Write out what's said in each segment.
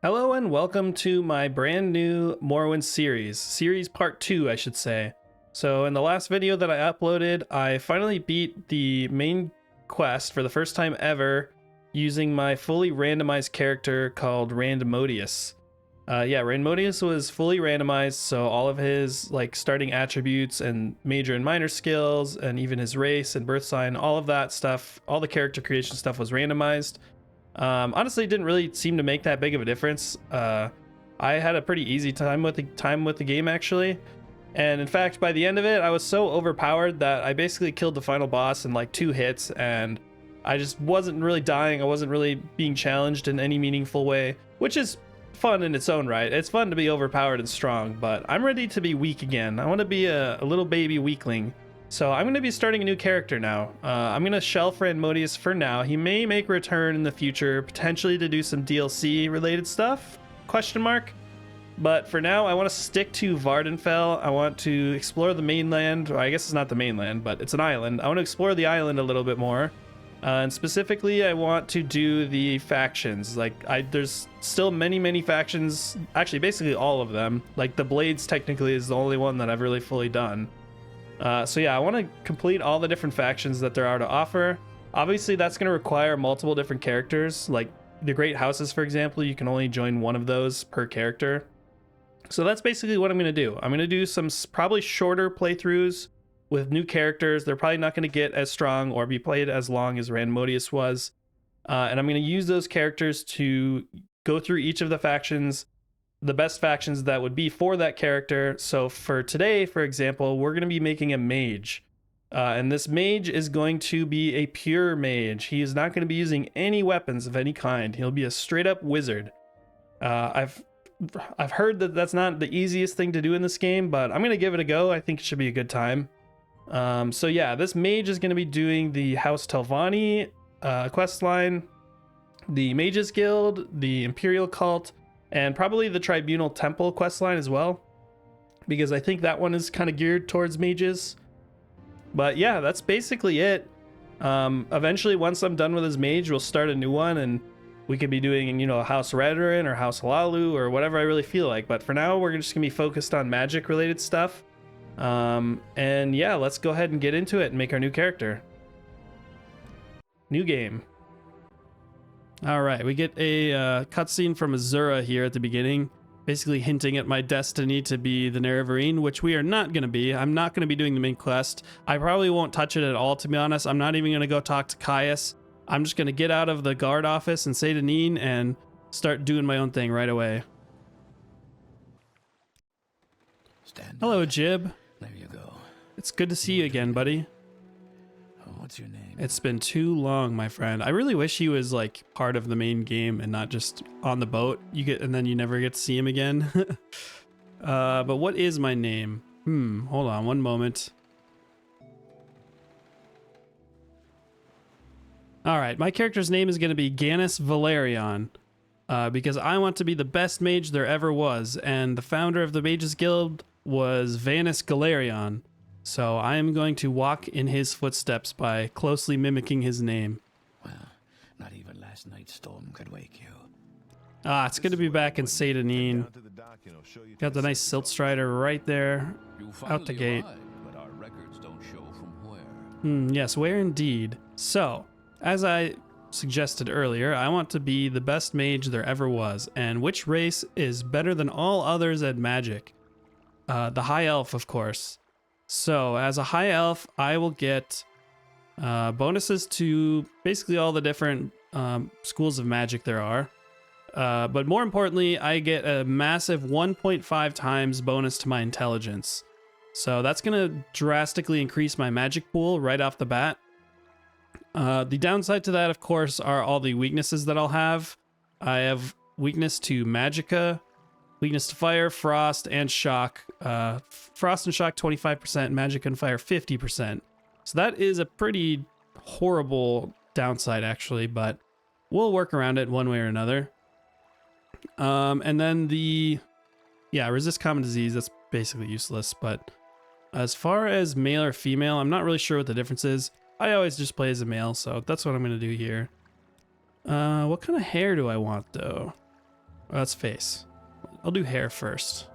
Hello and welcome to my brand new Morrowind series part 2 I should say. So in the last video that I uploaded, I finally beat the main quest for the first time ever using my fully randomized character called Randomodius. Randomodius was fully randomized, so all of his starting attributes and major and minor skills and even his race and birth sign, all of that stuff, all the character creation stuff was randomized. Honestly, it didn't really seem to make that big of a difference. I had a pretty easy time with the game actually, and in fact by the end of it I was so overpowered that I basically killed the final boss in like 2 hits, and I just wasn't really dying. I wasn't really being challenged in any meaningful way, which is fun in its own right. It's fun to be overpowered and strong, but I'm ready to be weak again. I want to be a little baby weakling. So I'm going to be starting a new character now. I'm going to shelf Randomodius for now. He may make a return in the future, potentially to do some DLC related stuff, question mark. But for now, I want to stick to Vvardenfell. I want to explore the mainland. Well, I guess it's not the mainland, but it's an island. I want to explore the island a little bit more. And specifically, I want to do the factions. There's still many factions. Actually, basically all of them. Like the Blades technically is the only one that I've really fully done. So yeah, I want to complete all the different factions that there are to offer. Obviously, that's going to require multiple different characters. Like the Great Houses, for example, you can only join one of those per character. So that's basically what I'm going to do. I'm going to do some probably shorter playthroughs with new characters. They're probably not going to get as strong or be played as long as Randomodius was. And I'm going to use those characters to go through each of the factions, the best factions that would be for that character. So for today, for example, we're going to be making a mage. And this mage is going to be a pure mage. He is not going to be using any weapons of any kind. He'll be a straight up wizard. I've heard that that's not the easiest thing to do in this game, but I'm going to give it a go. I think it should be a good time. So yeah, this mage is going to be doing the House Telvanni questline, the Mages Guild, the Imperial Cult, and probably the Tribunal Temple questline as well, because I think that one is kind of geared towards mages. But yeah, that's basically it. Eventually, once I'm done with his mage, we'll start a new one, and we could be doing, House Redoran or House Halalu or whatever I really feel like. But for now, we're just gonna be focused on magic related stuff. And yeah, let's go ahead and get into it and make our new character. New game. All right, we get a cutscene from Azura here at the beginning, basically hinting at my destiny to be the Nerevarine, which we are not going to be. I'm not going to be doing the main quest. I probably won't touch it at all, to be honest. I'm not even going to go talk to Caius. I'm just going to get out of the guard office and say to Neen and start doing my own thing right away. Hello, Jib. There you go. It's good to see you again, buddy. What's your name? It's been too long, my friend. I really wish he was like part of the main game and not just on the boat. And then you never get to see him again. But what is my name? Hold on one moment. All right, my character's name is going to be Ganus Valerion, because I want to be the best mage there ever was, and the founder of the Mages Guild was Vanus Galerion. So I am going to walk in his footsteps by closely mimicking his name. Well, not even last night's storm could wake you. It's good to be back in Seyda, Neen. Got the nice Silt Strider right there, out the gate. But our records don't show from where. Yes, where indeed. So, as I suggested earlier, I want to be the best mage there ever was. And which race is better than all others at magic? The High Elf, of course. So, as a High Elf, I will get bonuses to basically all the different schools of magic there are. But more importantly, I get a massive 1.5 times bonus to my intelligence. So that's going to drastically increase my magic pool right off the bat. The downside to that, of course, are all the weaknesses that I'll have. I have weakness to magicka, weakness to fire, frost, and shock. Frost and shock 25%, magic and fire 50%. So that is a pretty horrible downside, actually, but we'll work around it one way or another. And then resist common disease, that's basically useless. But as far as male or female, I'm not really sure what the difference is. I always just play as a male, so that's what I'm going to do here. What kind of hair do I want, though? Oh, that's face. I'll do hair first.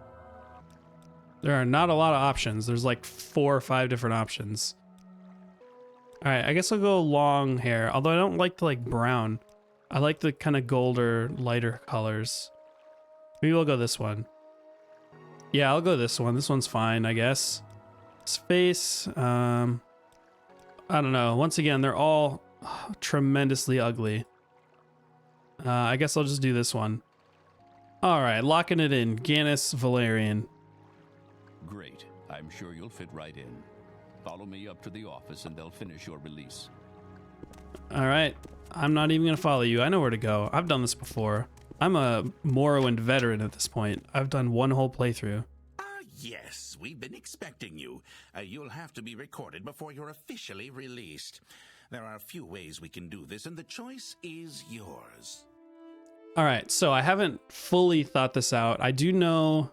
There are not a lot of options. There's like 4 or 5 different options. All right, I guess I'll go long hair, although I don't like the like brown. I like the kind of golder, lighter colors. Maybe we'll go this one. Yeah, I'll go this one. This one's fine, I guess. His face, I don't know. Once again, they're all tremendously ugly. I guess I'll just do this one. All right, locking it in. Ganus, Valerion. Great. I'm sure you'll fit right in. Follow me up to the office and they'll finish your release. All right. I'm not even going to follow you. I know where to go. I've done this before. I'm a Morrowind veteran at this point. I've done one whole playthrough. Yes, we've been expecting you. You'll have to be recorded before you're officially released. There are a few ways we can do this, and the choice is yours. All right, so I haven't fully thought this out. I do know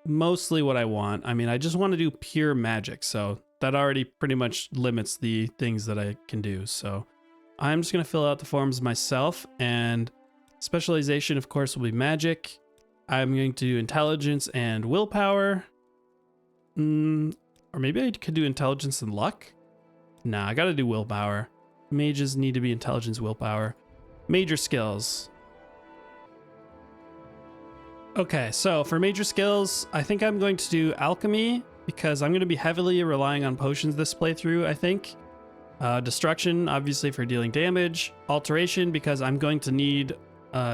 mostly what I want. I mean, I just want to do pure magic, so that already pretty much limits the things that I can do. So I'm just going to fill out the forms myself, and specialization, of course, will be magic. I'm going to do intelligence and willpower. Or maybe I could do intelligence and luck. Nah, I got to do willpower. Mages need to be intelligence, willpower. Major skills. Okay, so for major skills, I think I'm going to do alchemy because I'm going to be heavily relying on potions this playthrough, I think. Destruction, obviously for dealing damage. Alteration, because I'm going to need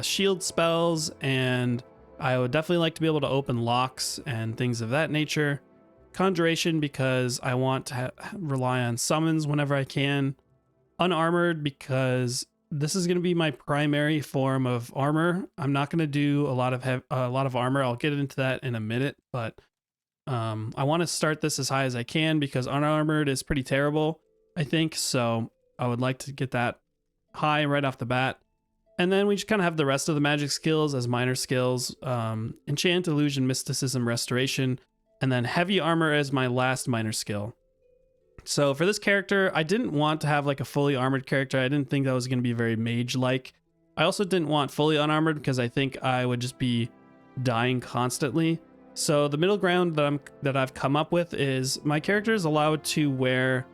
shield spells, and I would definitely like to be able to open locks and things of that nature. Conjuration, because I want to rely on summons whenever I can. Unarmored, because this is going to be my primary form of armor. I'm not going to do a lot of armor. I'll get into that in a minute, but I want to start this as high as I can because unarmored is pretty terrible, I think. So I would like to get that high right off the bat. And then we just kind of have the rest of the magic skills as minor skills. Enchant, illusion, mysticism, restoration, and then heavy armor as my last minor skill. So for this character, I didn't want to have like a fully armored character. I didn't think that was going to be very mage-like. I also didn't want fully unarmored because I think I would just be dying constantly. So the middle ground that I've come up with is my character is allowed to wear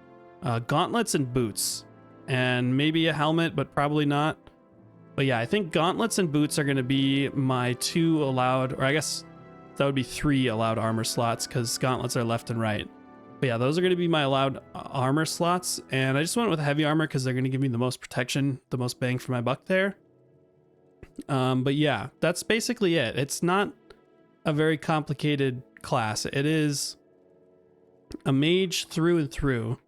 gauntlets and boots, and maybe a helmet, but probably not. But yeah, I think gauntlets and boots are going to be my 2 allowed, or I guess that would be 3 allowed armor slots because gauntlets are left and right. But yeah, those are going to be my allowed armor slots. And I just went with heavy armor because they're going to give me the most protection, the most bang for my buck there. But yeah, that's basically it. It's not a very complicated class. It is a mage through and through.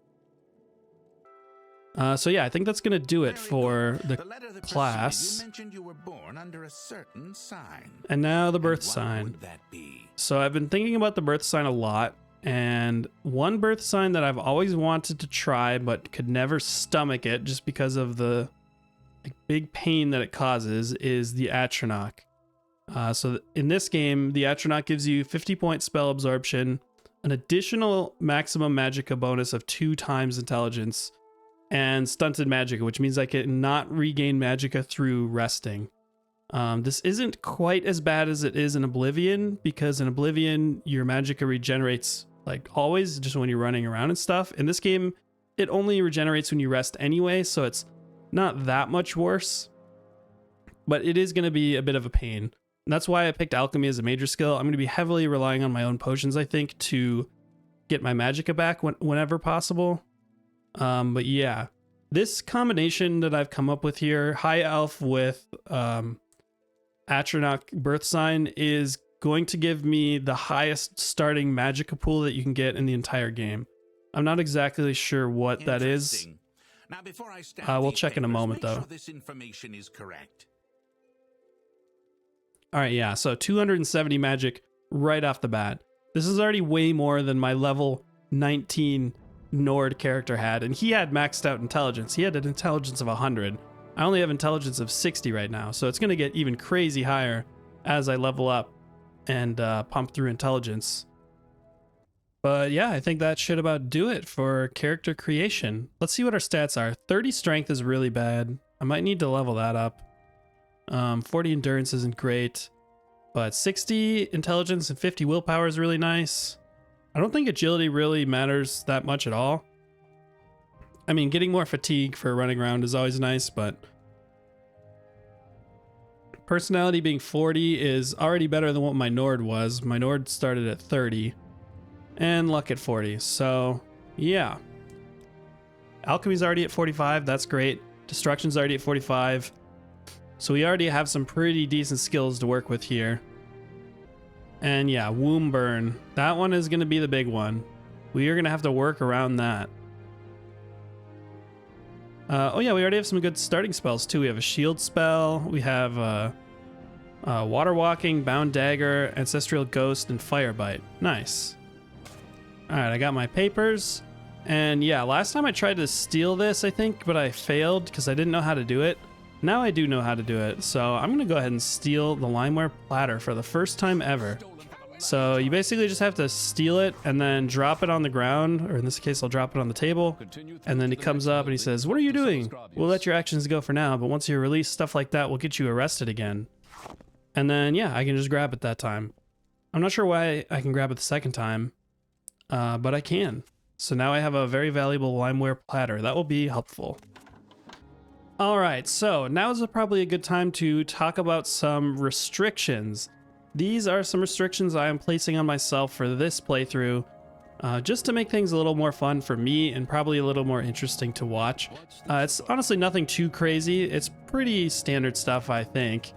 So yeah, I think that's going to do it for the class. You mentioned you were born under a certain sign. And now the birth And what sign. would that be? So I've been thinking about the birth sign a lot. And one birth sign that I've always wanted to try but could never stomach it just because of the big pain that it causes is the Atronach. So in this game, the Atronach gives you 50-point spell absorption, an additional maximum magicka bonus of 2 times intelligence, and stunted magicka, which means I cannot regain magicka through resting. This isn't quite as bad as it is in Oblivion, because in Oblivion, your magicka regenerates like always, just when you're running around and stuff. In this game, it only regenerates when you rest anyway, so it's not that much worse. But it is going to be a bit of a pain. And that's why I picked alchemy as a major skill. I'm going to be heavily relying on my own potions, I think, to get my magicka back whenever possible. But yeah, this combination that I've come up with here, high elf with Atronach birth sign, is going to give me the highest starting magicka pool that you can get in the entire game. I'm not exactly sure what that is. Now, before I start We'll these check in a papers, moment, make though. sure this information is correct. All right, yeah, so 270 magic right off the bat. This is already way more than my level 19 Nord character had, and he had maxed out intelligence. He had an intelligence of 100. I only have intelligence of 60 right now, so it's going to get even crazy higher as I level up and pump through intelligence. But yeah, I think that should about do it for character creation. Let's see what our stats are. 30 strength is really bad. I might need to level that up. 40 endurance isn't great, but 60 intelligence and 50 willpower is really nice. I don't think agility really matters that much at all. I mean, getting more fatigue for running around is always nice, but personality being 40 is already better than what my Nord was. My Nord started at 30 and luck at 40. So yeah. Alchemy's already at 45. That's great. Destruction's already at 45. So we already have some pretty decent skills to work with here. And yeah, Womb Burn. That one is going to be the big one. We are going to have to work around that. Oh yeah, we already have some good starting spells too. We have a shield spell. We have Water Walking, Bound Dagger, Ancestral Ghost, and Fire Bite. Nice. Alright, I got my papers. And yeah, last time I tried to steal this, I think, but I failed because I didn't know how to do it. Now I do know how to do it, so I'm going to go ahead and steal the limeware platter for the first time ever. So you basically just have to steal it and then drop it on the ground, or in this case I'll drop it on the table, and then he comes up and he says, "What are you doing? We'll let your actions go for now, but once you're released, stuff like that will get you arrested again." And then yeah, I can just grab it that time. I'm not sure why I can grab it the second time, but I can. So now I have a very valuable limeware platter. That will be helpful. Alright, so now is probably a good time to talk about some restrictions. These are some restrictions I am placing on myself for this playthrough, just to make things a little more fun for me and probably a little more interesting to watch. It's honestly nothing too crazy. It's pretty standard stuff, I think.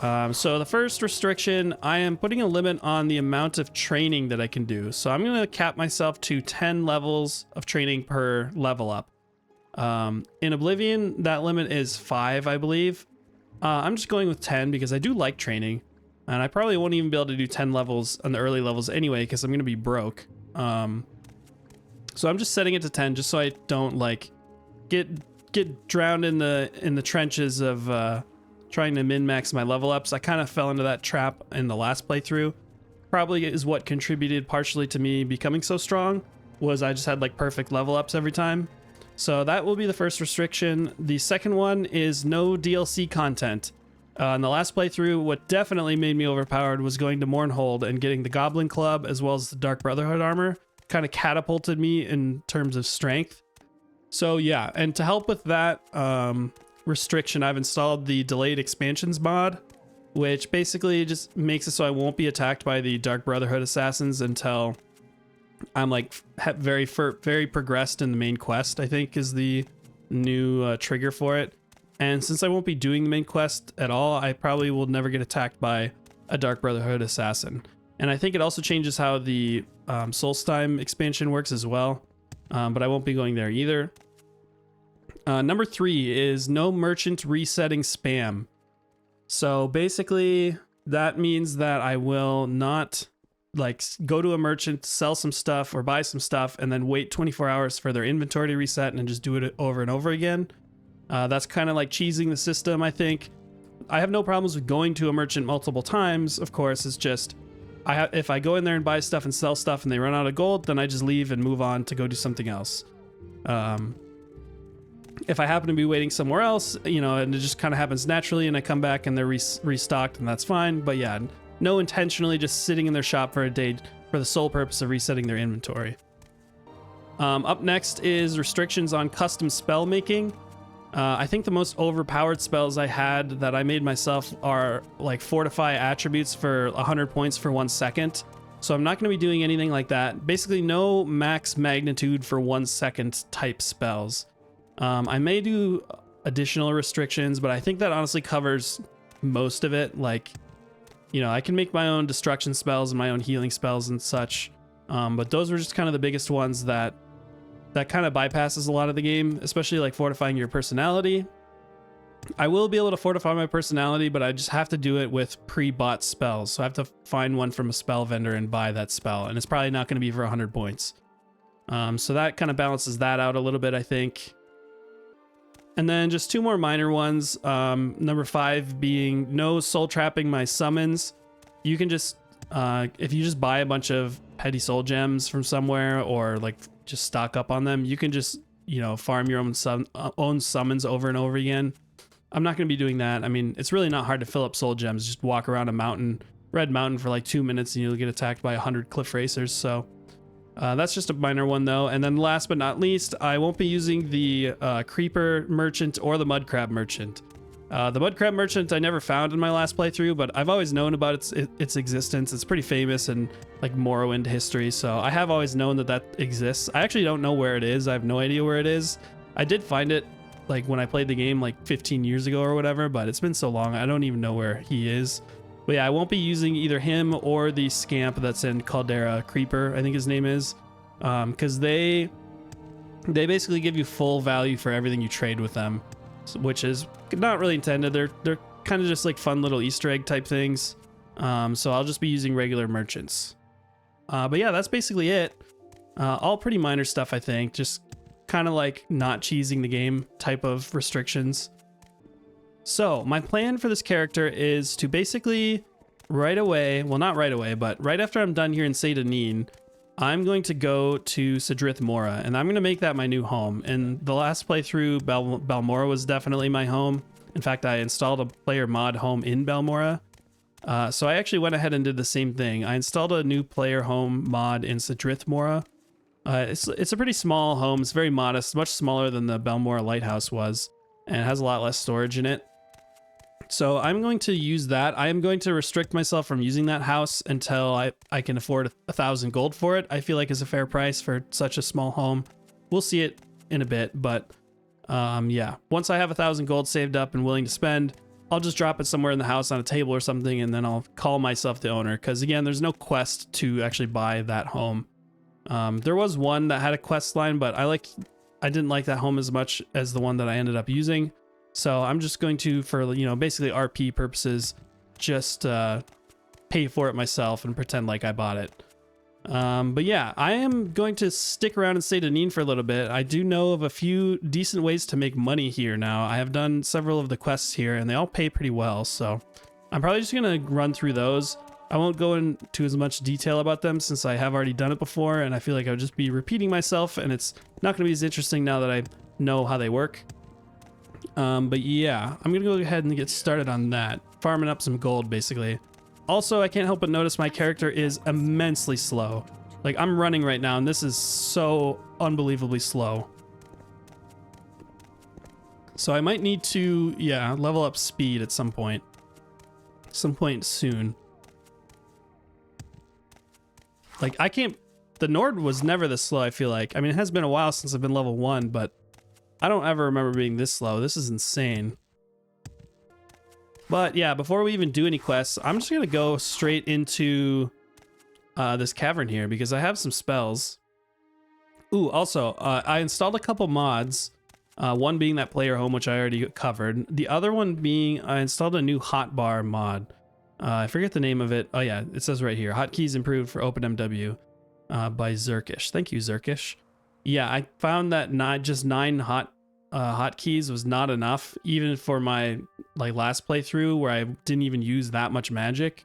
So the first restriction, I am putting a limit on the amount of training that I can do. So I'm going to cap myself to 10 levels of training per level up. In Oblivion, that limit is 5, I believe. I'm just going with 10 because I do like training. And I probably won't even be able to do 10 levels on the early levels anyway because I'm going to be broke. So I'm just setting it to 10 just so I don't like get drowned in the trenches of trying to min-max my level ups. I kind of fell into that trap in the last playthrough. Probably is what contributed partially to me becoming so strong, was I just had like perfect level ups every time. So that will be the first restriction. The second one is no DLC content. In the last playthrough, what definitely made me overpowered was going to Mournhold and getting the Goblin Club as well as the Dark Brotherhood armor. Kind of catapulted me in terms of strength. So yeah, and to help with that restriction, I've installed the Delayed Expansions mod, which basically just makes it so I won't be attacked by the Dark Brotherhood assassins until I'm like very progressed in the main quest, I think is the new trigger for it. And since I won't be doing the main quest at all, I probably will never get attacked by a Dark Brotherhood assassin. And I think it also changes how the Solstheim expansion works as well, but I won't be going there either. Number 3 is no merchant resetting spam. So basically that means that I will not like go to a merchant, sell some stuff or buy some stuff and then wait 24 hours for their inventory to reset and just do it over and over again. That's kind of like cheesing the system, I think. I have no problems with going to a merchant multiple times. Of course, it's just if I go in there and buy stuff and sell stuff and they run out of gold, then I just leave and move on to go do something else. If I happen to be waiting somewhere else, you know, and it just kind of happens naturally and I come back and they're restocked, and that's fine. But yeah, no intentionally just sitting in their shop for a day for the sole purpose of resetting their inventory. Up next is restrictions on custom spell making. I think the most overpowered spells I had that I made myself are like fortify attributes for 100 points for 1 second. So I'm not going to be doing anything like that. Basically no max magnitude for 1 second type spells. I may do additional restrictions, but I think that honestly covers most of it. Like, you know, I can make my own destruction spells and my own healing spells and such. But those were just kind of the biggest ones that kind of bypasses a lot of the game, especially like fortifying your personality. I will be able to fortify my personality, but I just have to do it with pre-bought spells. So I have to find one from a spell vendor and buy that spell. And it's probably not going to be for 100 points. So that kind of balances that out a little bit, I think. And then just 2 more minor ones. Number 5 being no soul trapping my summons. You can just, if you just buy a bunch of petty soul gems from somewhere or like just stock up on them, you can just, you know, farm your own summons over and over again. I'm not going to be doing that. I mean, it's really not hard to fill up soul gems. Just walk around a mountain, red mountain for like 2 minutes and you'll get attacked by 100 cliff racers. So that's just a minor one though. And then last but not least, I won't be using the creeper merchant or the mud crab merchant. The mud crab merchant I never found in my last playthrough, but I've always known about its existence. It's pretty famous in like Morrowind history, so I have always known that exists. I actually don't know where it is. I have no idea where it is. I did find it like when I played the game like 15 years ago or whatever, but it's been so long I don't even know where he is. But yeah, I won't be using either him or the scamp that's in Caldera Creeper, I think his name is, because they basically give you full value for everything you trade with them, which is not really intended. They're kind of just like fun little Easter egg type things. So I'll just be using regular merchants. But yeah, that's basically it. All pretty minor stuff, I think. Just kind of like not cheesing the game type of restrictions. So my plan for this character is to basically right away, well, not right away, but right after I'm done here in Seyda Neen, I'm going to go to Sidrith Mora, and I'm going to make that my new home. In the last playthrough, Balmora was definitely my home. In fact, I installed a player mod home in Balmora. So I actually went ahead and did the same thing. I installed a new player home mod in Sidrith Mora. It's a pretty small home. It's very modest, much smaller than the Balmora Lighthouse was, and it has a lot less storage in it. So I'm going to use that. I am going to restrict myself from using that house until I can afford 1,000 gold for it. I feel like it's a fair price for such a small home. We'll see it in a bit, but yeah. Once I have 1,000 gold saved up and willing to spend, I'll just drop it somewhere in the house on a table or something, and then I'll call myself the owner. Because again, there's no quest to actually buy that home. There was one that had a quest line, but I didn't like that home as much as the one that I ended up using. So I'm just going to, for, you know, basically RP purposes, just pay for it myself and pretend like I bought it. But yeah, I am going to stick around and stay to Neen for a little bit. I do know of a few decent ways to make money here now. I have done several of the quests here and they all pay pretty well. So I'm probably just going to run through those. I won't go into as much detail about them since I have already done it before. And I feel like I would just be repeating myself and it's not going to be as interesting now that I know how they work. But yeah, I'm gonna go ahead and get started on that, farming up some gold basically. Also, I can't help but notice my character is immensely slow. Like, I'm running right now and this is so unbelievably slow. So I might need to, yeah, level up speed at some point soon. Like, the Nord was never this slow, I feel like. I mean, it has been a while since I've been level 1, but I don't ever remember being this slow. This is insane. But yeah, before we even do any quests, I'm just gonna go straight into this cavern here because I have some spells. Ooh, also, I installed a couple mods. One being that player home, which I already covered. The other one being I installed a new hotbar mod. I forget the name of it. Oh yeah, it says right here. Hotkeys improved for OpenMW by Zerkish. Thank you, Zerkish. Yeah, I found that not just 9 hotkeys was not enough, even for my last playthrough where I didn't even use that much magic.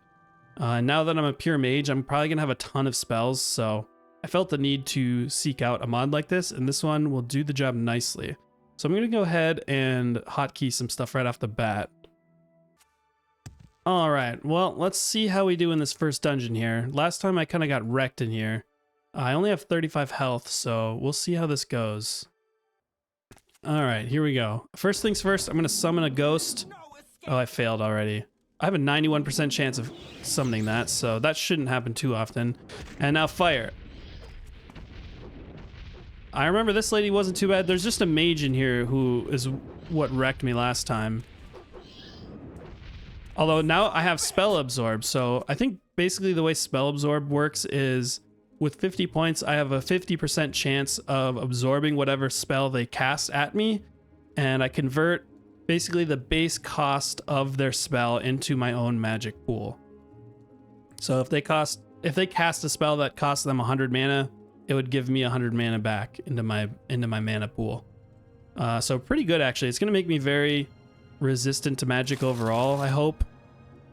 Now that I'm a pure mage, I'm probably gonna have a ton of spells, so I felt the need to seek out a mod like this, and this one will do the job nicely. So I'm gonna go ahead and hotkey some stuff right off the bat. All right, well, let's see how we do in this first dungeon here. Last time I kind of got wrecked in here. I only have 35 health, so we'll see how this goes. All right, here we go. First things first, I'm going to summon a ghost. Oh, I failed already. I have a 91% chance of summoning that, so that shouldn't happen too often. And now fire. I remember this lady wasn't too bad. There's just a mage in here who is what wrecked me last time. Although now I have spell absorb, so I think basically the way spell absorb works is with 50 points, I have a 50% chance of absorbing whatever spell they cast at me, and I convert basically the base cost of their spell into my own magic pool. So if they cast a spell that costs them 100 mana, it would give me 100 mana back into my mana pool. So pretty good actually. It's gonna make me very resistant to magic overall, I hope.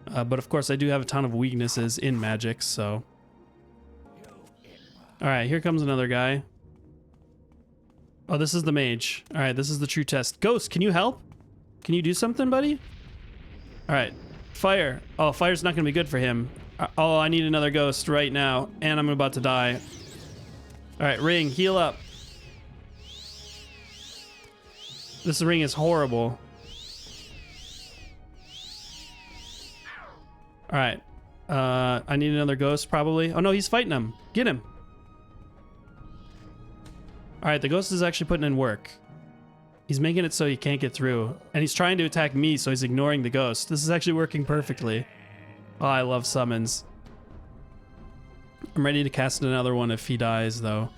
But of course I do have a ton of weaknesses in magic, so. All right, here comes another guy. Oh, this is the mage. All right, this is the true test. Ghost, can you help? Can you do something, buddy? All right. Fire. Oh, fire's not going to be good for him. Oh, I need another ghost right now. And I'm about to die. All right, ring. Heal up. This ring is horrible. All right. I need another ghost probably. Oh no, he's fighting him. Get him. All right, the ghost is actually putting in work. He's making it so he can't get through. And he's trying to attack me, so he's ignoring the ghost. This is actually working perfectly. Oh, I love summons. I'm ready to cast another one if he dies, though.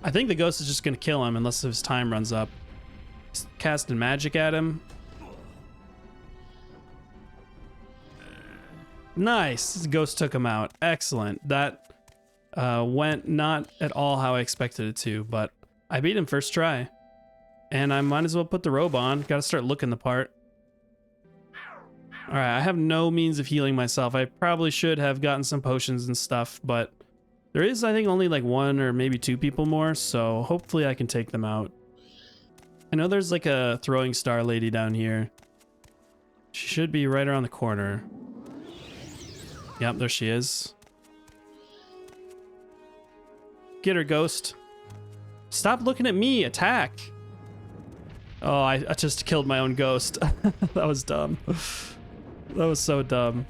I think the ghost is just going to kill him unless his time runs up. He's casting magic at him. Nice. This ghost took him out. Excellent. That went not at all how I expected it to, but I beat him first try. And I might as well put the robe on. Gotta start looking the part. Alright, I have no means of healing myself. I probably should have gotten some potions and stuff, but there is, I think, only like 1 or maybe 2 people more, so hopefully I can take them out. I know there's like a throwing star lady down here. She should be right around the corner. Yep, there she is. Get her, ghost. Stop looking at me. Attack. Oh, I just killed my own ghost. That was dumb. That was so dumb.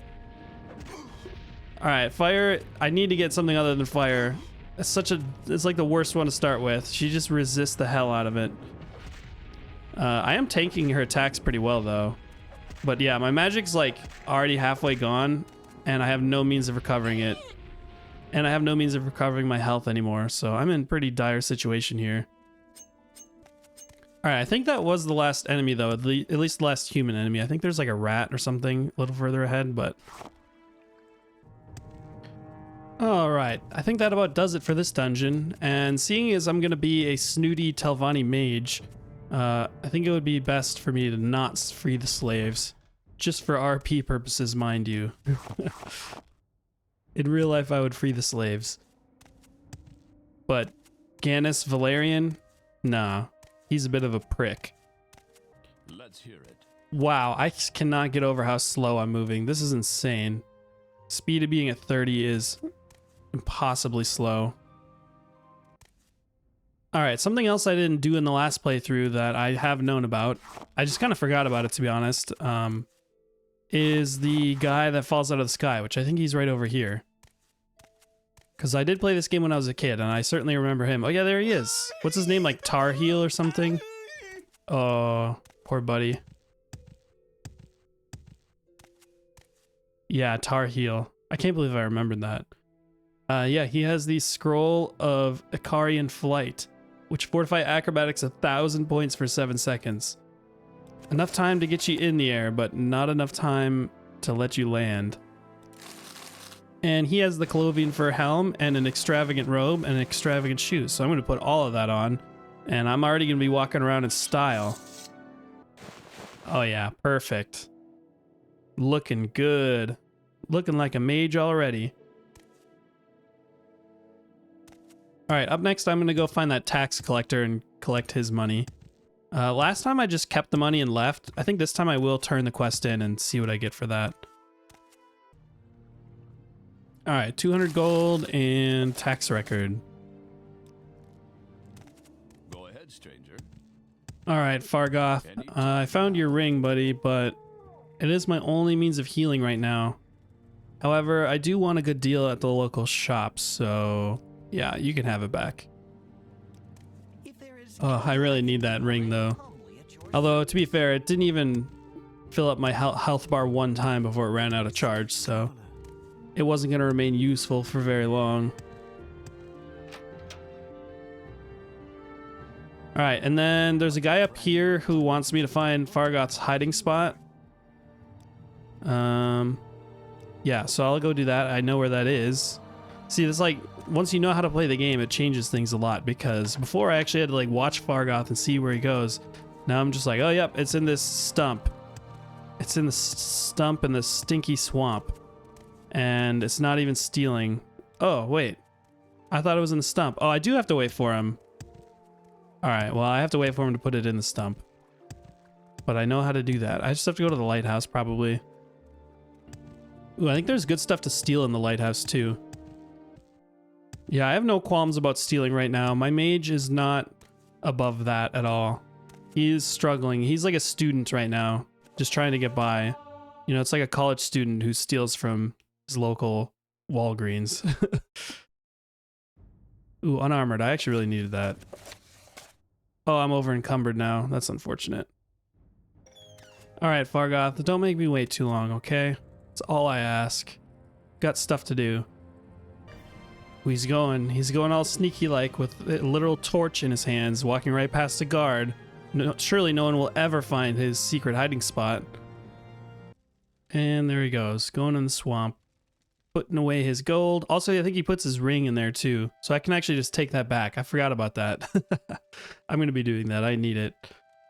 All right, fire. I need to get something other than fire. It's like the worst one to start with. She just resists the hell out of it. I am tanking her attacks pretty well though. But yeah, my magic's like already halfway gone and I have no means of recovering it. And I have no means of recovering my health anymore, so I'm in a pretty dire situation here. Alright, I think that was the last enemy though, at least the last human enemy. I think there's like a rat or something a little further ahead, but... Alright, I think that about does it for this dungeon, and seeing as I'm gonna be a snooty Telvanni mage, I think it would be best for me to not free the slaves. Just for RP purposes, mind you. In real life, I would free the slaves. But Ganus, Valerion? Nah. He's a bit of a prick. Let's hear it. Wow, I cannot get over how slow I'm moving. This is insane. Speed of being at 30 is impossibly slow. Alright, something else I didn't do in the last playthrough that I have known about, I just kind of forgot about it to be honest, is the guy that falls out of the sky, which I think he's right over here. Because I did play this game when I was a kid, and I certainly remember him. Oh yeah, there he is. What's his name, like Tar Heel or something? Oh, poor buddy. Yeah, Tar Heel. I can't believe I remembered that. Yeah, he has the Scroll of Icarian Flight, which fortify acrobatics 1,000 points for 7 seconds. Enough time to get you in the air, but not enough time to let you land. And he has the Clovian Fur Helm and an extravagant robe and extravagant shoes. So I'm going to put all of that on. And I'm already going to be walking around in style. Oh yeah, perfect. Looking good. Looking like a mage already. Alright, up next I'm going to go find that tax collector and collect his money. Last time I just kept the money and left. I think this time I will turn the quest in and see what I get for that. Alright, 200 gold and tax record. Go ahead, stranger. Alright, Fargoth. I found your ring, buddy, but it is my only means of healing right now. However, I do want a good deal at the local shop, so yeah, you can have it back. Oh, I really need that ring though. Although, to be fair, it didn't even fill up my health bar one time before it ran out of charge, so it wasn't going to remain useful for very long. Alright, and then there's a guy up here who wants me to find Fargoth's hiding spot. Yeah, so I'll go do that. I know where that is. See, it's like, once you know how to play the game, it changes things a lot, because before I actually had to like watch Fargoth and see where he goes. Now I'm just like, oh yep, it's in this stump. It's in the stump in the stinky swamp. And it's not even stealing. Oh, wait. I thought it was in the stump. Oh, I do have to wait for him. Alright, well, I have to wait for him to put it in the stump. but I know how to do that. I just have to go to the lighthouse probably. Ooh, I think there's good stuff to steal in the lighthouse too. Yeah, I have no qualms about stealing right now. My mage is not above that at all. He is struggling. He's like a student right now, just trying to get by. You know, it's like a college student who steals from his local Walgreens. Ooh, unarmored. I actually really needed that. Oh, I'm over encumbered now. That's unfortunate. All right, Fargoth, don't make me wait too long, okay? That's all I ask. Got stuff to do. Ooh, he's going all sneaky like with a literal torch in his hands, walking right past a guard. No, surely no one will ever find his secret hiding spot. And there he goes, going in the swamp, putting away his gold. Also, I think he puts his ring in there too, so I can actually just take that back. I forgot about that. I'm going to be doing that. I need it.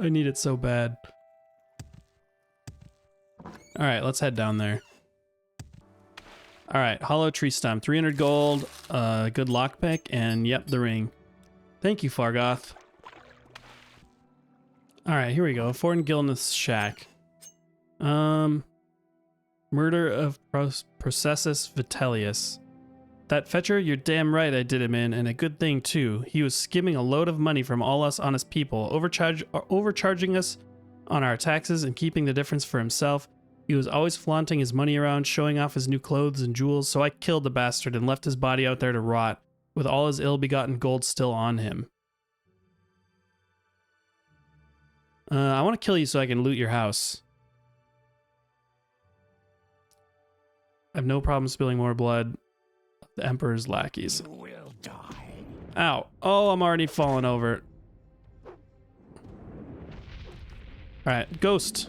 I need it so bad. All right, let's head down there. All right, hollow tree stump, 300 gold, good lockpick, and yep, the ring. Thank you, Fargoth. All right, here we go. Foreign Gilneth's shack. Murder of Processus Vitellius. That fetcher, you're damn right I did him in, and a good thing too. He was skimming a load of money from all us honest people, overcharging us on our taxes and keeping the difference for himself. He was always flaunting his money around, showing off his new clothes and jewels, so I killed the bastard and left his body out there to rot, with all his ill-begotten gold still on him. I want to kill you so I can loot your house. I have no problem spilling more blood. The Emperor's lackeys. You will die. Ow. Oh, I'm already falling over. Alright, ghost.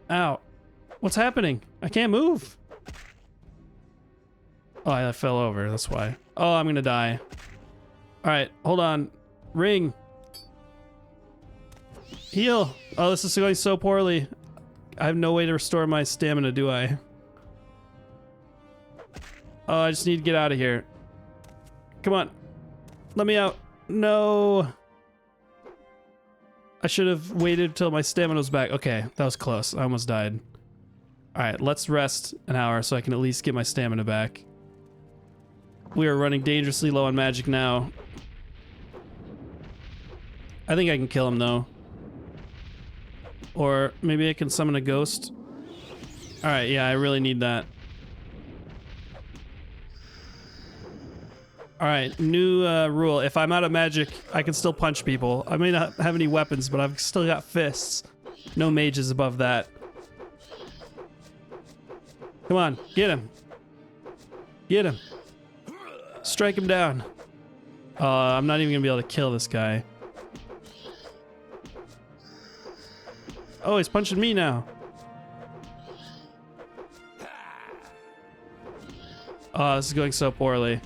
Ow. What's happening? I can't move. Oh, I fell over. That's why. Oh, I'm gonna die. Alright, hold on. Ring. Heal. Oh, this is going so poorly. I have no way to restore my stamina, do I? Oh, I just need to get out of here. Come on. Let me out. No. I should have waited till my stamina was back. Okay, that was close. I almost died. Alright, let's rest an hour so I can at least get my stamina back. We are running dangerously low on magic now. I think I can kill him though. Or maybe I can summon a ghost. Alright, yeah, I really need that. Alright, new rule. If I'm out of magic, I can still punch people. I may not have any weapons, but I've still got fists. No mages above that. Come on, get him. Get him. Strike him down. I'm not even gonna be able to kill this guy. Oh, he's punching me now. Oh, this is going so poorly.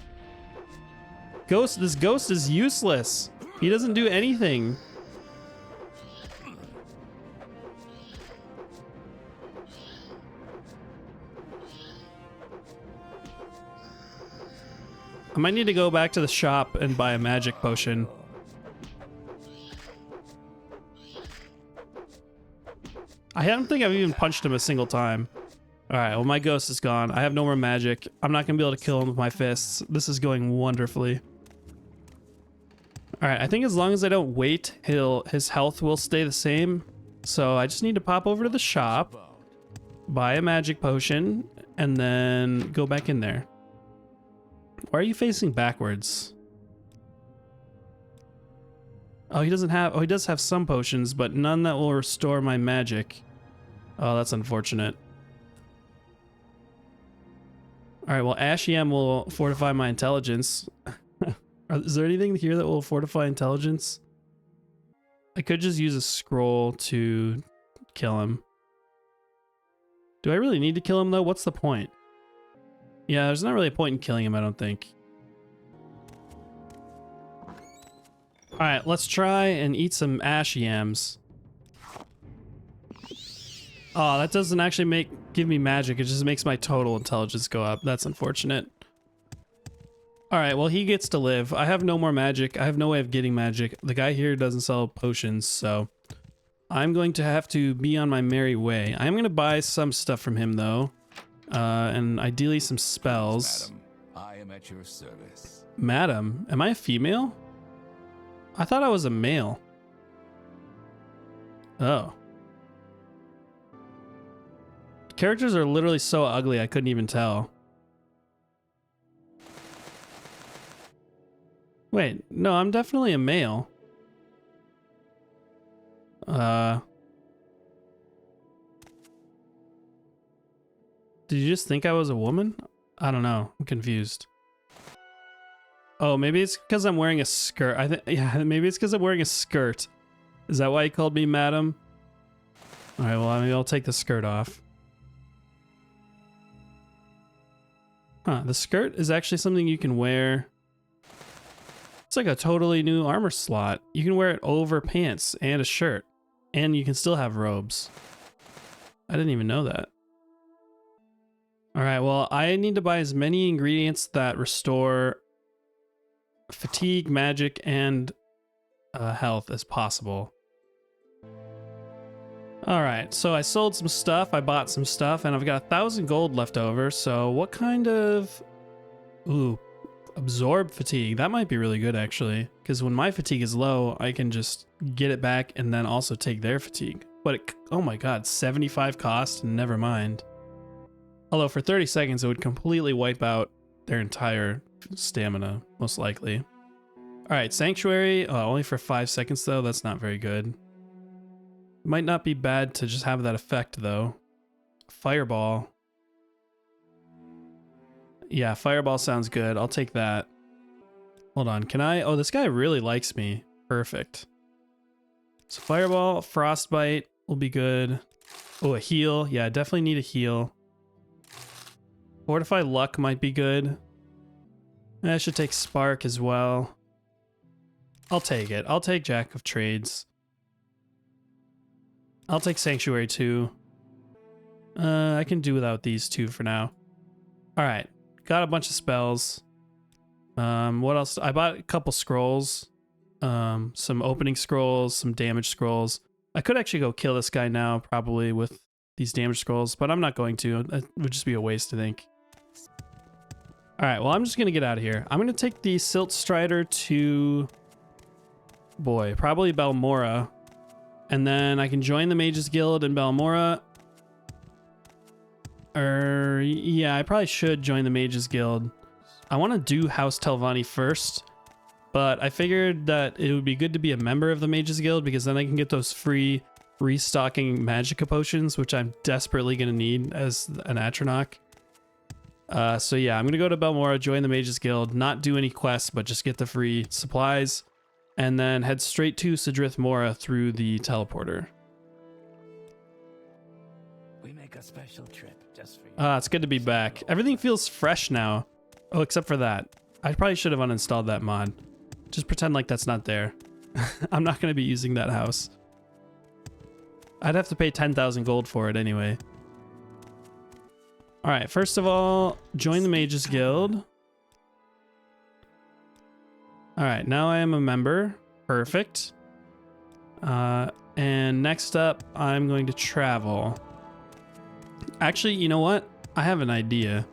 This ghost is useless. He doesn't do anything. I might need to go back to the shop and buy a magic potion. I don't think I've even punched him a single time. Alright, well my ghost is gone. I have no more magic. I'm not going to be able to kill him with my fists. This is going wonderfully. Alright, I think as long as I don't wait, his health will stay the same. So I just need to pop over to the shop, buy a magic potion, and then go back in there. Why are you facing backwards? Oh, he doesn't have... Oh, he does have some potions, but none that will restore my magic. Oh, that's unfortunate. Alright, well, Ashy M will fortify my intelligence. Is there anything here that will fortify intelligence? I could just use a scroll to kill him. Do I really need to kill him, though? What's the point? Yeah, there's not really a point in killing him, I don't think. Alright, let's try and eat some ash yams. Oh, that doesn't actually give me magic. It just makes my total intelligence go up. That's unfortunate. Alright, well, he gets to live. I have no more magic. I have no way of getting magic. The guy here doesn't sell potions, so... I'm going to have to be on my merry way. I'm going to buy some stuff from him, though. And ideally some spells. Madam, I am at your service. Madam? Am I a female? I thought I was a male. Oh. Characters are literally so ugly I couldn't even tell. Wait, no, I'm definitely a male. Did you just think I was a woman? I don't know. I'm confused. Oh, maybe it's because I'm wearing a skirt. I think, yeah, maybe it's because I'm wearing a skirt. Is that why he called me madam? All right, well, maybe I'll take the skirt off. Huh, the skirt is actually something you can wear. It's like a totally new armor slot. You can wear it over pants and a shirt. And you can still have robes. I didn't even know that. Alright, well, I need to buy as many ingredients that restore fatigue, magic, and health as possible. Alright, so I sold some stuff, I bought some stuff, and I've got 1,000 gold left over, so what kind of... Ooh, absorb fatigue. That might be really good, actually, because when my fatigue is low, I can just get it back and then also take their fatigue. But, oh my god, 75 cost? Never mind. Although for 30 seconds, it would completely wipe out their entire stamina, most likely. Alright, Sanctuary, only for 5 seconds though, that's not very good. Might not be bad to just have that effect though. Fireball. Yeah, Fireball sounds good, I'll take that. Hold on, can I? Oh, this guy really likes me. Perfect. So Fireball, Frostbite will be good. Oh, a heal, yeah, definitely need a heal. Fortify Luck might be good. I should take Spark as well. I'll take it. I'll take Jack of Trades. I'll take Sanctuary too. I can do without these two for now. Alright. Got a bunch of spells. What else? I bought a couple scrolls. Some opening scrolls, some damage scrolls. I could actually go kill this guy now, probably, with these damage scrolls, but I'm not going to. It would just be a waste, I think. Alright, well, I'm just going to get out of here. I'm going to take the Silt Strider to... Boy, probably Balmora. And then I can join the Mages Guild in Balmora. Yeah, I probably should join the Mages Guild. I want to do House Telvanni first, but I figured that it would be good to be a member of the Mages Guild because then I can get those free restocking Magicka potions, which I'm desperately going to need as an Atronach. So yeah, I'm going to go to Balmora, join the Mages Guild, not do any quests, but just get the free supplies, and then head straight to Sidrith Mora through the teleporter. We make a special trip just for you. It's good to be back. Everything feels fresh now. Oh, except for that. I probably should have uninstalled that mod. Just pretend like that's not there. I'm not going to be using that house. I'd have to pay 10,000 gold for it anyway. Alright, first of all, join the Mages Guild. Alright, now I am a member. Perfect. And next up, I'm going to travel. Actually, you know what? I have an idea.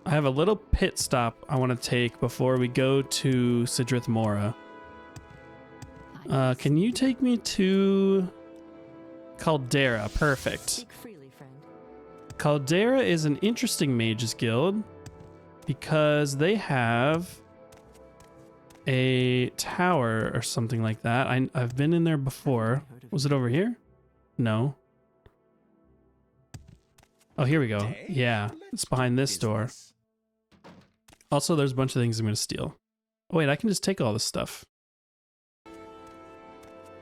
I have a little pit stop I want to take before we go to Sidrith Mora. Can you take me to Caldera? Perfect. Speak freely, friend. Caldera is an interesting Mages Guild because they have a tower or something like that. I've been in there before. Was it over here? No. Oh, here we go. Yeah, it's behind this door. Also, there's a bunch of things I'm going to steal. Oh, wait, I can just take all this stuff.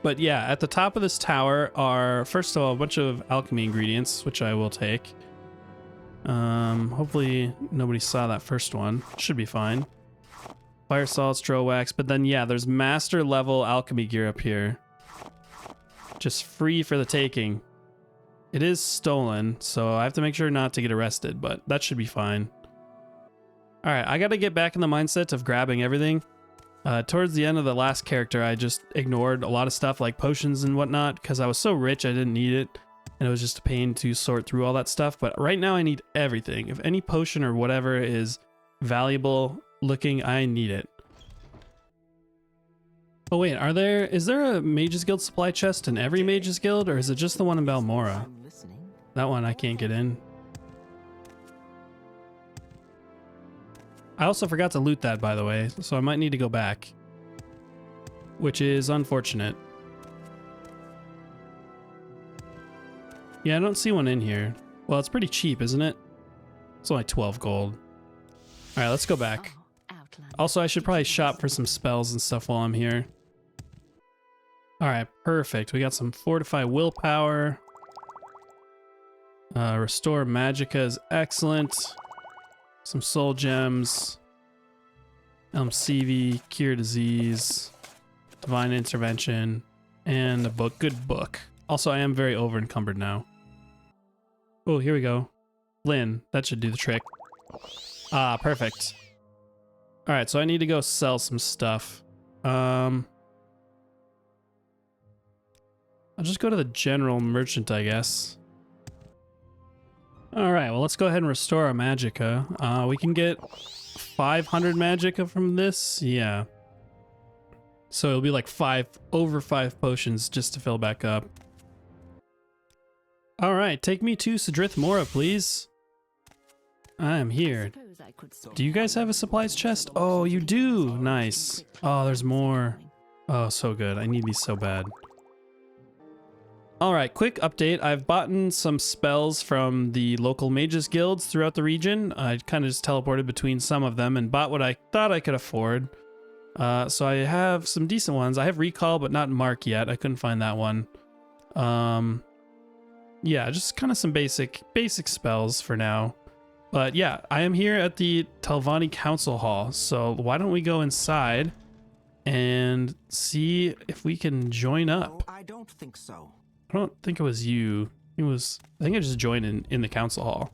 But yeah, at the top of this tower are, first of all, a bunch of alchemy ingredients, which I will take. Hopefully nobody saw that first one. Should be fine. Fire salts, drow wax, but then yeah, there's master level alchemy gear up here. Just free for the taking. It is stolen, so I have to make sure not to get arrested, but that should be fine. Alright, I gotta get back in the mindset of grabbing everything. Towards the end of the last character, I just ignored a lot of stuff like potions and whatnot because I was so rich I didn't need it. And it was just a pain to sort through all that stuff. But right now I need everything. If any potion or whatever is valuable looking, I need it. Oh wait, is there a Mage's Guild supply chest in every Mage's Guild, or is it just the one in Balmora? That one I can't get in. I also forgot to loot that, by the way, so I might need to go back, which is unfortunate. Yeah, I don't see one in here. Well, it's pretty cheap, isn't it? It's only 12 gold. All right, let's go back. Also, I should probably shop for some spells and stuff while I'm here. All right, perfect. We got some Fortify Willpower. Restore Magicka is excellent. Some Soul Gems. CV, Cure Disease. Divine Intervention. And a book. Good book. Also, I am very over encumbered now. Oh, here we go. Lynn, that should do the trick. Ah, perfect. All right, so I need to go sell some stuff. I'll just go to the general merchant, I guess. All right, well, let's go ahead and restore our Magicka. We can get 500 Magicka from this. Yeah. So it'll be like over 5 potions just to fill back up. All right, take me to Sidrith Mora, please. I am here. Do you guys have a supplies chest? Oh, you do. Nice. Oh, there's more. Oh, so good. I need these so bad. All right, quick update. I've bought some spells from the local mages guilds throughout the region. I kind of just teleported between some of them and bought what I thought I could afford. So I have some decent ones. I have Recall, but not Mark yet. I couldn't find that one. Yeah, just kind of some basic spells for now. But yeah, I am here at the Telvanni Council Hall. So why don't we go inside and see if we can join up? I don't think so. I don't think it was you. I think I just joined in the council hall.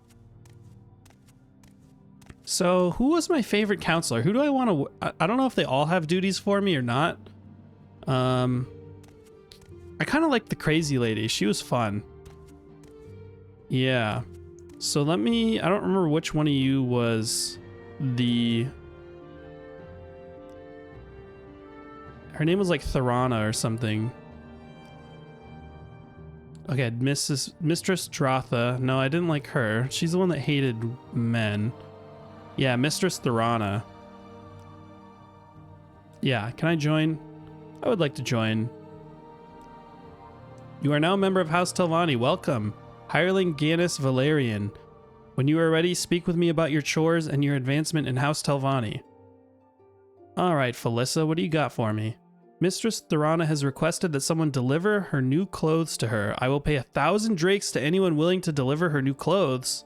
So who was my favorite counselor? Who do I want to... I don't know if they all have duties for me or not. I kind of like the crazy lady. She was fun. Yeah. So I don't remember which one of you was the... Her name was like Tharana or something. Okay, Mistress Dratha. No, I didn't like her. She's the one that hated men. Yeah, Mistress Tharana. Yeah, can I join? I would like to join. You are now a member of House Telvanni. Welcome. Hireling Ganus Valerion. When you are ready, speak with me about your chores and your advancement in House Telvanni. Alright, Felissa, what do you got for me? Mistress Tharana has requested that someone deliver her new clothes to her. I will pay 1,000 drakes to anyone willing to deliver her new clothes.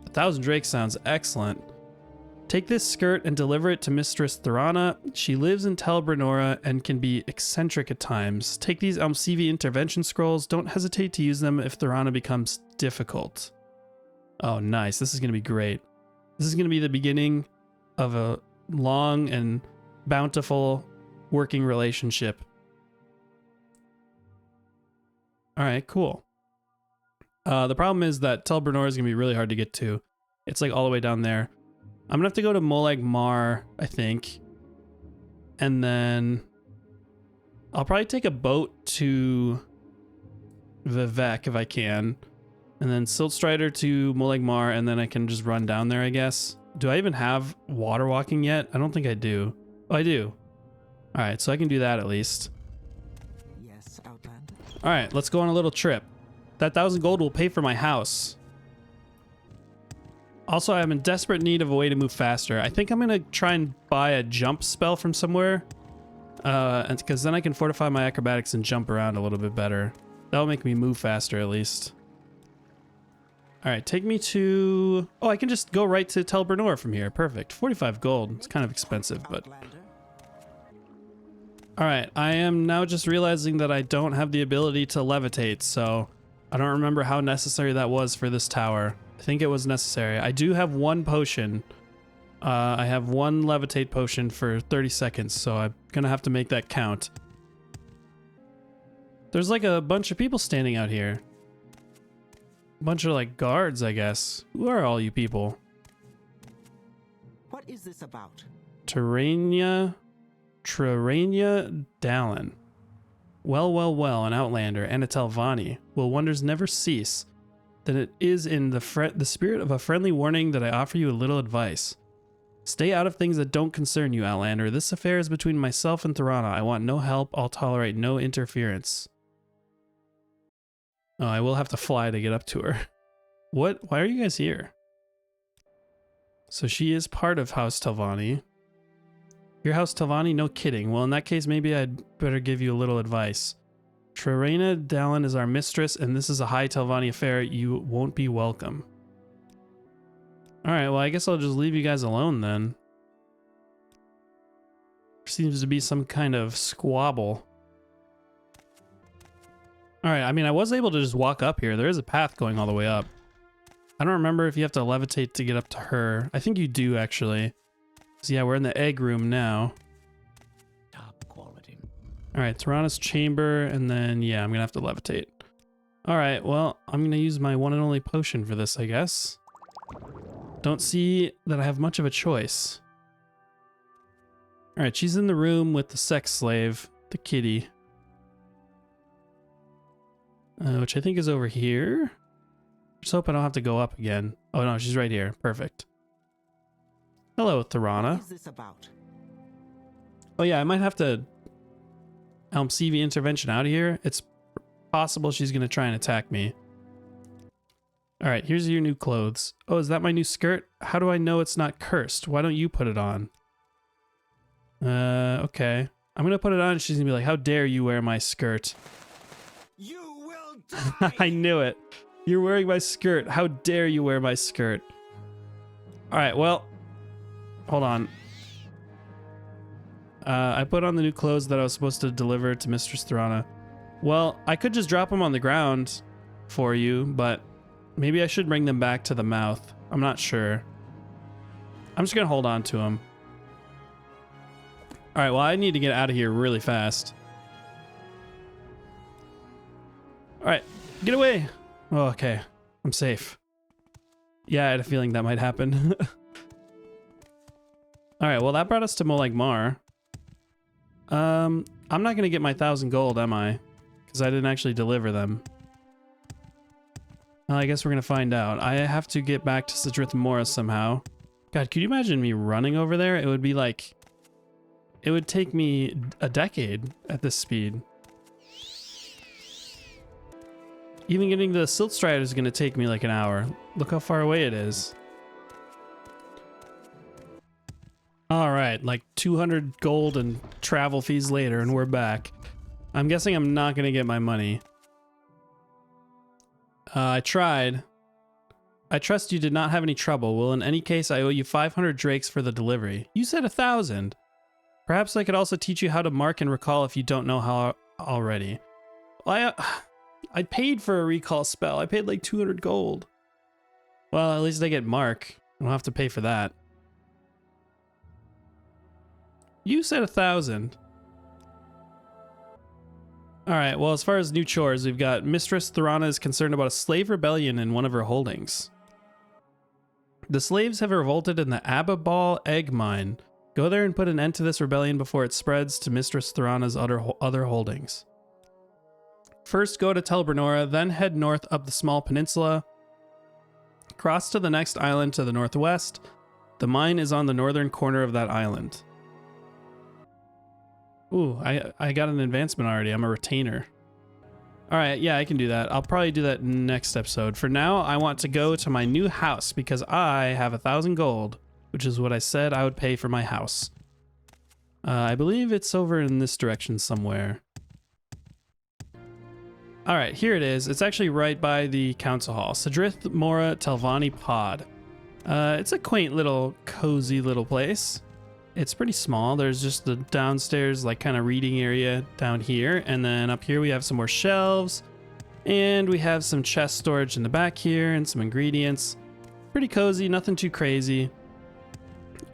1,000 drakes sounds excellent. Take this skirt and deliver it to Mistress Tharana. She lives in Tel Brenora and can be eccentric at times. Take these CV intervention scrolls. Don't hesitate to use them if Tharana becomes difficult. Oh, nice. This is going to be great. This is going to be the beginning of a long and bountiful working relationship. All right, cool. The problem is that Tel Brenora is going to be really hard to get to. It's like all the way down there. I'm going to have to go to Molag Mar, I think. And then I'll probably take a boat to Vivek if I can. And then Siltstrider to Molag Mar, and then I can just run down there, I guess. Do I even have water walking yet? I don't think I do. Oh, I do. All right, so I can do that at least. Yes, Outlander. All right, let's go on a little trip. That 1,000 gold will pay for my house. Also, I'm in desperate need of a way to move faster. I think I'm going to try and buy a jump spell from somewhere. Because then I can fortify my acrobatics and jump around a little bit better. That'll make me move faster at least. All right, take me to... Oh, I can just go right to Tel Brenora from here. Perfect. 45 gold. It's kind of expensive, but... All right, I am now just realizing that I don't have the ability to levitate, so I don't remember how necessary that was for this tower. I think it was necessary. I do have one potion, I have one levitate potion for 30 seconds, so I'm gonna have to make that count. There's like a bunch of people standing out here. A bunch of like guards, I guess. Who are all you people? What is this about? Terrania Dallin. Well, an outlander and a Telvanni. Will wonders never cease? Then it is in the spirit of a friendly warning that I offer you a little advice. Stay out of things that don't concern you, Outlander. This affair is between myself and Thorana. I want no help. I'll tolerate no interference. Oh, I will have to fly to get up to her. What? Why are you guys here? So she is part of House Telvanni. Your House Telvanni? No kidding. Well, in that case, maybe I'd better give you a little advice. Terrania Dallin is our mistress, and this is a high Telvanni affair. You won't be welcome. Alright, well, I guess I'll just leave you guys alone then. There seems to be some kind of squabble. Alright, I mean, I was able to just walk up here. There is a path going all the way up. I don't remember if you have to levitate to get up to her. I think you do, actually. So yeah, we're in the egg room now. Top quality. Alright, Thorana's chamber, and then, yeah, I'm gonna have to levitate. Alright, well, I'm gonna use my one and only potion for this, I guess. Don't see that I have much of a choice. Alright, she's in the room with the sex slave, the kitty. Which I think is over here. Just hope I don't have to go up again. Oh no, she's right here. Perfect. Hello, Thorana. What is this about? Oh yeah, I might have to CV intervention out of here. It's possible she's going to try and attack me. Alright, here's your new clothes. Oh, is that my new skirt? How do I know it's not cursed? Why don't you put it on? Okay. I'm gonna put it on and she's gonna be like, how dare you wear my skirt? You will die! I knew it. You're wearing my skirt. How dare you wear my skirt? Alright, well. Hold on. I put on the new clothes that I was supposed to deliver to Mistress Thorana. Well, I could just drop them on the ground for you, but maybe I should bring them back to the mouth. I'm not sure. I'm just gonna hold on to them. Alright, well, I need to get out of here really fast. Alright, get away! Oh, okay. I'm safe. Yeah, I had a feeling that might happen. Alright, well, that brought us to Molag Mar. I'm not gonna get my 1,000 gold, am I? Because I didn't actually deliver them. Well, I guess we're gonna find out. I have to get back to Sidrith Mora somehow. God, could you imagine me running over there? It would be like... It would take me a decade at this speed. Even getting to the Silt Strider is going to take me like an hour. Look how far away it is. Alright, like 200 gold and travel fees later and we're back. I'm guessing I'm not going to get my money. I tried. I trust you did not have any trouble. Well, in any case, I owe you 500 drakes for the delivery. You said 1,000. Perhaps I could also teach you how to mark and recall if you don't know how already. Well, I paid for a recall spell. I paid like 200 gold. Well, at least I get mark. I don't have to pay for that. You said 1,000. Alright, well, as far as new chores, we've got Mistress Thorana is concerned about a slave rebellion in one of her holdings. The slaves have revolted in the Ababal egg mine. Go there and put an end to this rebellion before it spreads to Mistress Thorana's other holdings. First go to Telbernora, then head north up the small peninsula. Cross to the next island to the northwest. The mine is on the northern corner of that island. Ooh, I got an advancement already. I'm a retainer. Alright, yeah, I can do that. I'll probably do that next episode. For now, I want to go to my new house because I have 1,000 gold, which is what I said I would pay for my house. I believe it's over in this direction somewhere. Alright, here it is. It's actually right by the council hall. Sidrith Mora Telvanni Pod. It's a quaint little, cozy little place. It's pretty small. There's just the downstairs, like, kind of reading area down here. And then up here we have some more shelves. And we have some chest storage in the back here and some ingredients. Pretty cozy, nothing too crazy.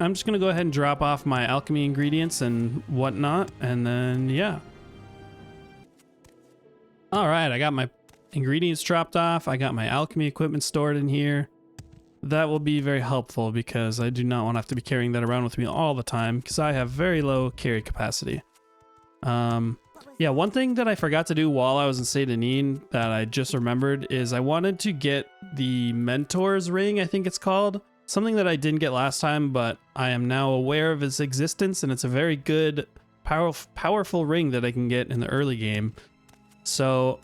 I'm just gonna go ahead and drop off my alchemy ingredients and whatnot, and then yeah. All right, I got my ingredients dropped off. I got my alchemy equipment stored in here. That will be very helpful because I do not want to have to be carrying that around with me all the time because I have very low carry capacity. Yeah, one thing that I forgot to do while I was in Seyda Neen that I just remembered is I wanted to get the Mentor's Ring, I think it's called. Something that I didn't get last time, but I am now aware of its existence, and it's a very good, powerful ring that I can get in the early game. So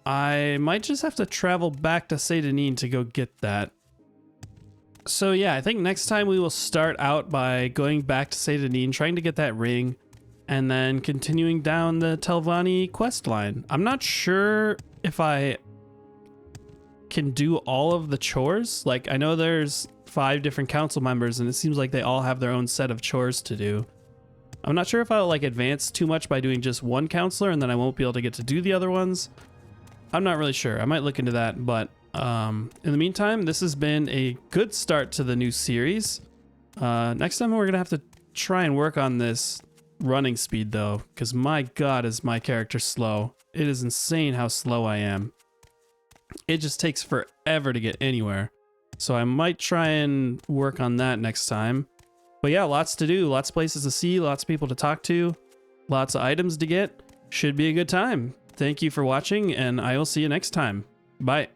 I might just have to travel back to Seyda Neen to go get that. So yeah, I think next time we will start out by going back to Seyda Neen, trying to get that ring, and then continuing down the Telvanni quest line. I'm not sure if I can do all of the chores. Like, I know there's 5 different council members, and it seems like they all have their own set of chores to do. I'm not sure if I'll like advance too much by doing just one counselor, and then I won't be able to get to do the other ones. I'm not really sure. I might look into that, but in the meantime, this has been a good start to the new series. Next time we're gonna have to try and work on this running speed though, because my god is my character slow. It is insane how slow I am. It just takes forever to get anywhere. So I might try and work on that next time. But yeah, lots to do, lots of places to see, lots of people to talk to, lots of items to get. Should be a good time. Thank you for watching, and I will see you next time. Bye.